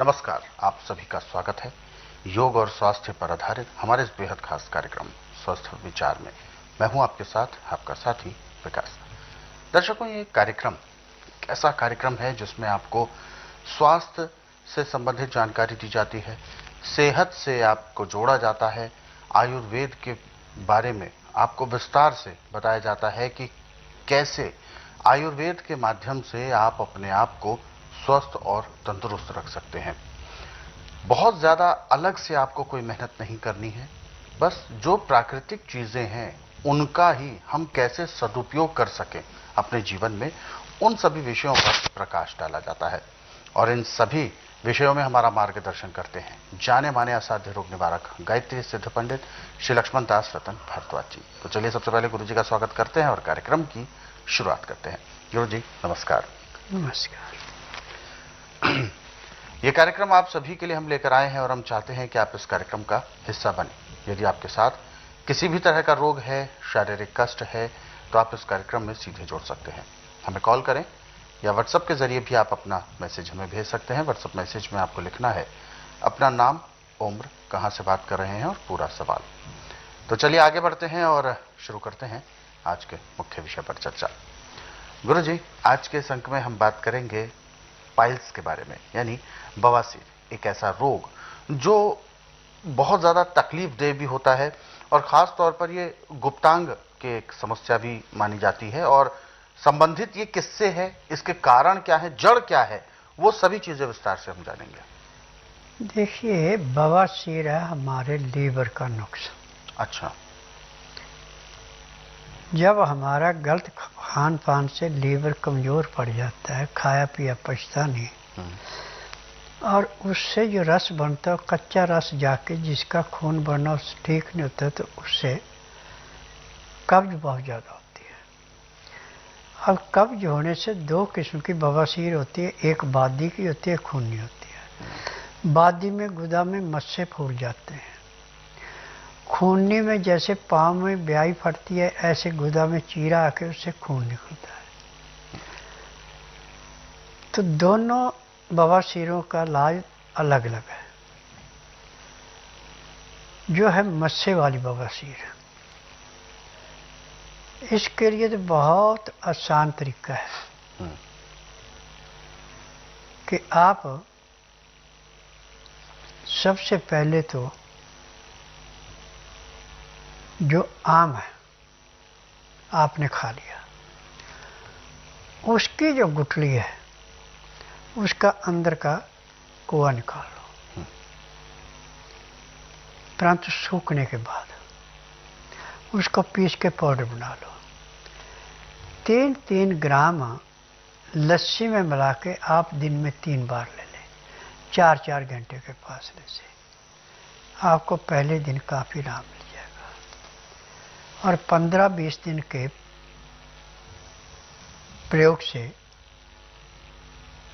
नमस्कार, आप सभी का स्वागत है योग और स्वास्थ्य पर आधारित हमारे इस बेहद खास कार्यक्रम स्वस्थ विचार में। मैं हूं आपके साथ आपका साथी विकास। दर्शकों, ये कार्यक्रम ऐसा कार्यक्रम है जिसमें आपको स्वास्थ्य से संबंधित जानकारी दी जाती है, सेहत से आपको जोड़ा जाता है, आयुर्वेद के बारे में आपको विस्तार से बताया जाता है कि कैसे आयुर्वेद के माध्यम से आप अपने आप को स्वस्थ और तंदुरुस्त रख सकते हैं। बहुत ज़्यादा अलग से आपको कोई मेहनत नहीं करनी है, बस जो प्राकृतिक चीज़ें हैं उनका ही हम कैसे सदुपयोग कर सकें अपने जीवन में, उन सभी विषयों पर प्रकाश डाला जाता है। और इन सभी विषयों में हमारा मार्गदर्शन करते हैं जाने माने असाध्य रोग निवारक गायत्री सिद्ध पंडित श्री लक्ष्मण दास रतन भारद्वाज जी। तो चलिए सबसे पहले गुरु जी का स्वागत करते हैं और कार्यक्रम की शुरुआत करते हैं। गुरु जी नमस्कार। नमस्कार। ये कार्यक्रम आप सभी के लिए हम लेकर आए हैं और हम चाहते हैं कि आप इस कार्यक्रम का हिस्सा बने। यदि आपके साथ किसी भी तरह का रोग है, शारीरिक कष्ट है, तो आप इस कार्यक्रम में सीधे जुड़ सकते हैं। हमें कॉल करें या व्हाट्सएप के जरिए भी आप अपना मैसेज हमें भेज सकते हैं। व्हाट्सएप मैसेज में आपको लिखना है अपना नाम, उम्र, कहां से बात कर रहे हैं और पूरा सवाल। तो चलिए आगे बढ़ते हैं और शुरू करते हैं आज के मुख्य विषय पर चर्चा। गुरु जी, आज के इस अंक में हम बात करेंगे पाइल्स के बारे में, यानी बवासीर, एक ऐसा रोग जो बहुत ज़्यादा तकलीफ देह भी होता है और ख़ास तौर पर ये गुप्तांग के एक समस्या भी मानी जाती है। और संबंधित ये किससे है, इसके कारण क्या है, जड़ क्या है, वो सभी चीज़ें विस्तार से हम जानेंगे। देखिए, बवासीर है हमारे लीवर का नुक्स। अच्छा। जब हमारा गलत खान पान से लीवर कमज़ोर पड़ जाता है, खाया पिया पचता नहीं, और उससे जो रस बनता है, कच्चा रस जाके जिसका खून बनना ठीक नहीं होता, तो उससे कब्ज बहुत ज़्यादा होती है। अब कब्ज होने से दो किस्म की बवासीर होती है, एक बादी की होती है, खूनी होती है। बादी में गुदा में मस्से फूल जाते हैं, खूनी में जैसे पाँव में ब्याई फटती है, ऐसे गुदा में चीरा आके उससे खून निकलता है। तो दोनों बवासीरों का इलाज अलग अलग है। जो है मस्से वाली बवासीर, इसके लिए तो बहुत आसान तरीका है कि आप सबसे पहले तो जो आम है आपने खा लिया, उसकी जो गुठली है उसका अंदर का कोआ निकाल लो, परंतु सूखने के बाद उसको पीस के पाउडर बना लो। 3-3 ग्राम लस्सी में मिला के आप दिन में 3 बार ले लें, 4-4 घंटे के फासले से। आपको पहले दिन काफ़ी आराम मिल जाएगा और 15-20 दिन के प्रयोग से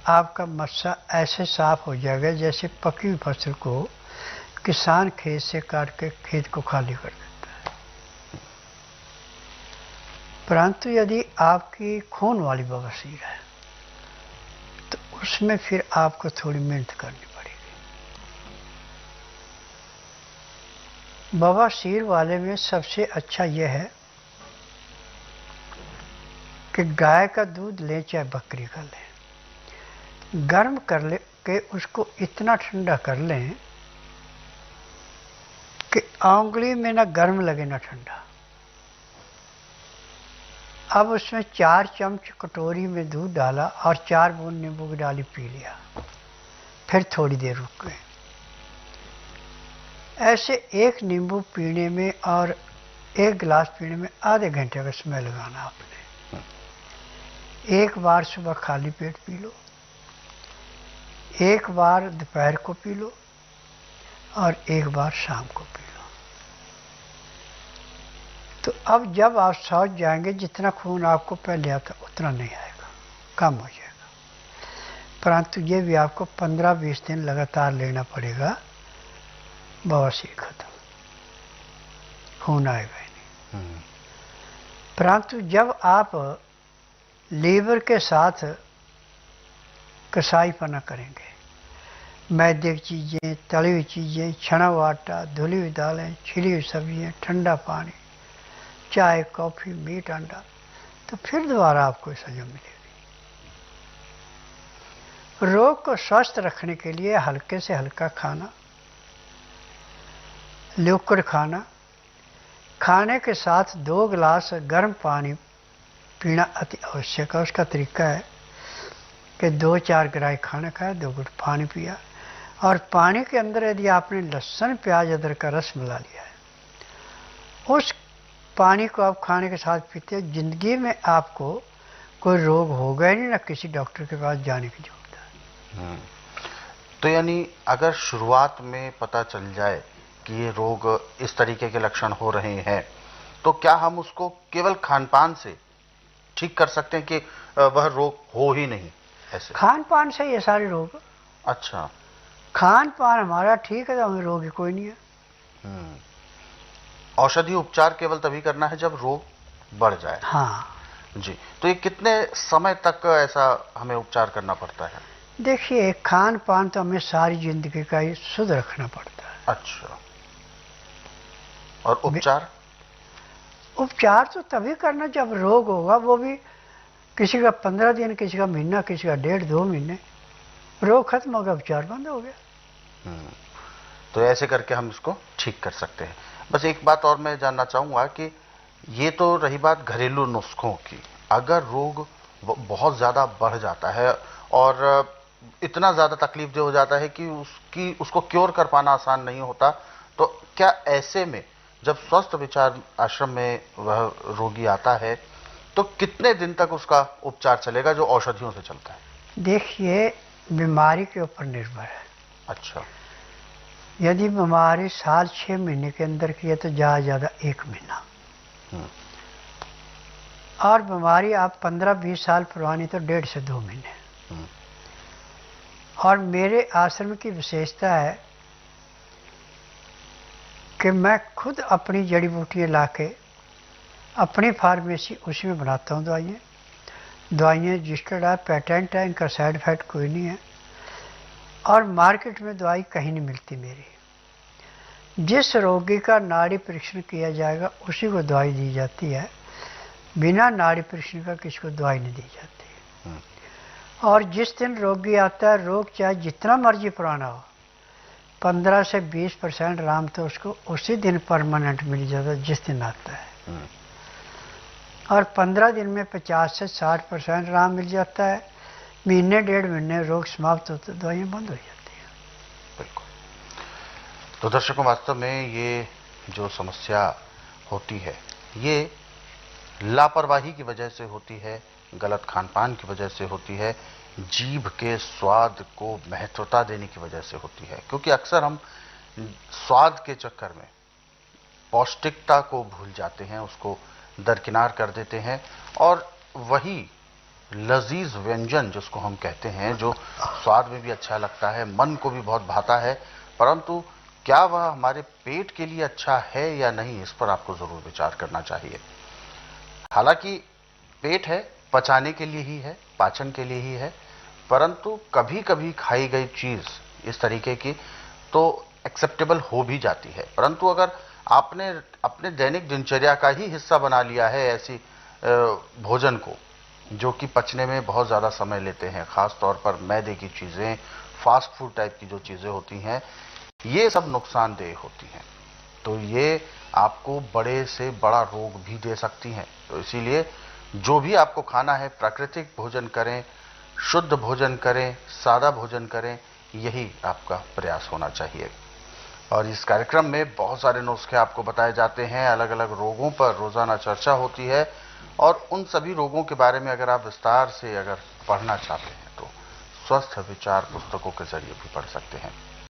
आपका मस्सा ऐसे साफ हो जाएगा जैसे पकी हुई फसल को किसान खेत से काट के खेत को खाली कर देता है। परंतु यदि आपकी खून वाली बवासीर है तो उसमें फिर आपको थोड़ी मेहनत करनी पड़ेगी। बवासीर वाले में सबसे अच्छा यह है कि गाय का दूध लें चाहे बकरी का लें, गर्म कर ले के उसको इतना ठंडा कर लें कि आंगली में ना गर्म लगे ना ठंडा। अब उसमें 4 चम्मच कटोरी में दूध डाला और 4 बूंद नींबू की डाली, पी लिया, फिर थोड़ी देर रुक गए। ऐसे एक नींबू पीने में और 1 गिलास पीने में आधे घंटे का समय लगाना आपने। एक बार सुबह खाली पेट पी लो, एक बार दोपहर को पी लो और एक बार शाम को पी लो। तो अब जब आप सोच जाएंगे जितना खून आपको पहले आता उतना नहीं आएगा, कम हो जाएगा। परंतु ये भी आपको 15-20 दिन लगातार लेना पड़ेगा, बवासीर खत्म, खून आएगा ही नहीं। परंतु जब आप लीवर के साथ कसाईपना करेंगे मैदे की चीज़ें, तली हुई चीज़ें, छना हुआ आटा, धुली हुई दालें, छिली हुई सब्जियाँ, ठंडा पानी, चाय, कॉफ़ी, मीट, अंडा, तो फिर दोबारा आपको संयम मिलेगी। रोग को स्वस्थ रखने के लिए हल्के से हल्का खाना, लिक्विड खाना, खाने के साथ 2 गिलास गर्म पानी पीना अति आवश्यक है। उसका तरीका है कि 2-4 ग्रास खाना खाया, 2 घुट पानी पिया, और पानी के अंदर यदि आपने लहसुन, प्याज, अदरक का रस मिला लिया है, उस पानी को आप खाने के साथ पीते हैं, जिंदगी में आपको कोई रोग होगा ही नहीं, ना किसी डॉक्टर के पास जाने की जरूरत है। तो यानी अगर शुरुआत में पता चल जाए कि ये रोग इस तरीके के लक्षण हो रहे हैं, तो क्या हम उसको केवल खान पान से ठीक कर सकते हैं कि वह रोग हो ही नहीं? ऐसे खान पान से ये सारे रोग, अच्छा, खान पान हमारा ठीक है तो हमें रोग ही कोई नहीं है। औषधि उपचार केवल तभी करना है जब रोग बढ़ जाए। हाँ जी, तो ये कितने समय तक ऐसा हमें उपचार करना पड़ता है? देखिए, खान पान तो हमें सारी जिंदगी का ही शुद्ध रखना पड़ता है। अच्छा, और उपचार? उपचार तो तभी करना जब रोग होगा, वो भी किसी का 15 दिन, किसी का महीना, किसी का 1.5-2 महीने, रोग खत्म हो गया, उपचार बंद हो गया। तो ऐसे करके हम इसको ठीक कर सकते हैं। बस एक बात और मैं जानना चाहूँगा कि ये तो रही बात घरेलू नुस्खों की। अगर रोग बहुत ज़्यादा बढ़ जाता है और इतना ज़्यादा तकलीफ हो जाता है कि उसको क्योर कर पाना आसान नहीं होता, तो क्या ऐसे में जब स्वस्थ विचार आश्रम में वह रोगी आता है, तो कितने दिन तक उसका उपचार चलेगा जो औषधियों से चलता है? देखिए, बीमारी के ऊपर निर्भर है। अच्छा, यदि बीमारी साल 6 महीने के अंदर की है तो ज़्यादा 1 महीना, और बीमारी आप 15-20 साल पुरानी तो 1.5 से 2 महीने। और मेरे आश्रम की विशेषता है कि मैं खुद अपनी जड़ी बूटियाँ लाके अपनी फार्मेसी उसी में बनाता हूँ। दवाइयाँ रजिस्टर्ड है, पेटेंट है, इनका साइड इफेक्ट कोई नहीं है, और मार्केट में दवाई कहीं नहीं मिलती मेरी। जिस रोगी का नाड़ी परीक्षण किया जाएगा उसी को दवाई दी जाती है, बिना नाड़ी परीक्षण का किसी को दवाई नहीं दी जाती। और जिस दिन रोगी आता है, रोग चाहे जितना मर्जी पुराना हो, 15 से 20% आराम तो उसको उसी दिन परमानेंट मिल जाता है जिस दिन आता है, और 15 दिन में 50 से 60% आराम मिल जाता है। महीने 1.5 महीने रोग समाप्त होते, दवाइयाँ बंद हो जाती हैं। बिल्कुल। तो दर्शकों, वास्तव में ये जो समस्या होती है, ये लापरवाही की वजह से होती है, गलत खान पान की वजह से होती है, जीभ के स्वाद को महत्वता देने की वजह से होती है। क्योंकि अक्सर हम स्वाद के चक्कर में पौष्टिकता को भूल जाते हैं, उसको दरकिनार कर देते हैं, और वही लजीज व्यंजन जिसको हम कहते हैं, जो स्वाद में भी अच्छा लगता है, मन को भी बहुत भाता है, परंतु क्या वह हमारे पेट के लिए अच्छा है या नहीं, इस पर आपको जरूर विचार करना चाहिए। हालांकि पेट है, पचाने के लिए ही है, पाचन के लिए ही है, परंतु कभी कभी खाई गई चीज इस तरीके की तो एक्सेप्टेबल हो भी जाती है। परंतु अगर आपने अपने दैनिक दिनचर्या का ही हिस्सा बना लिया है ऐसी भोजन को जो कि पचने में बहुत ज़्यादा समय लेते हैं, खास तौर पर मैदे की चीज़ें, फास्ट फूड टाइप की जो चीज़ें होती हैं, ये सब नुकसानदेह होती हैं, तो ये आपको बड़े से बड़ा रोग भी दे सकती हैं। तो इसीलिए जो भी आपको खाना है, प्राकृतिक भोजन करें, शुद्ध भोजन करें, सादा भोजन करें, यही आपका प्रयास होना चाहिए। और इस कार्यक्रम में बहुत सारे नुस्खे आपको बताए जाते हैं, अलग अलग रोगों पर रोजाना चर्चा होती है, और उन सभी रोगों के बारे में अगर आप विस्तार से अगर पढ़ना चाहते हैं तो स्वस्थ विचार पुस्तकों के जरिए भी पढ़ सकते हैं।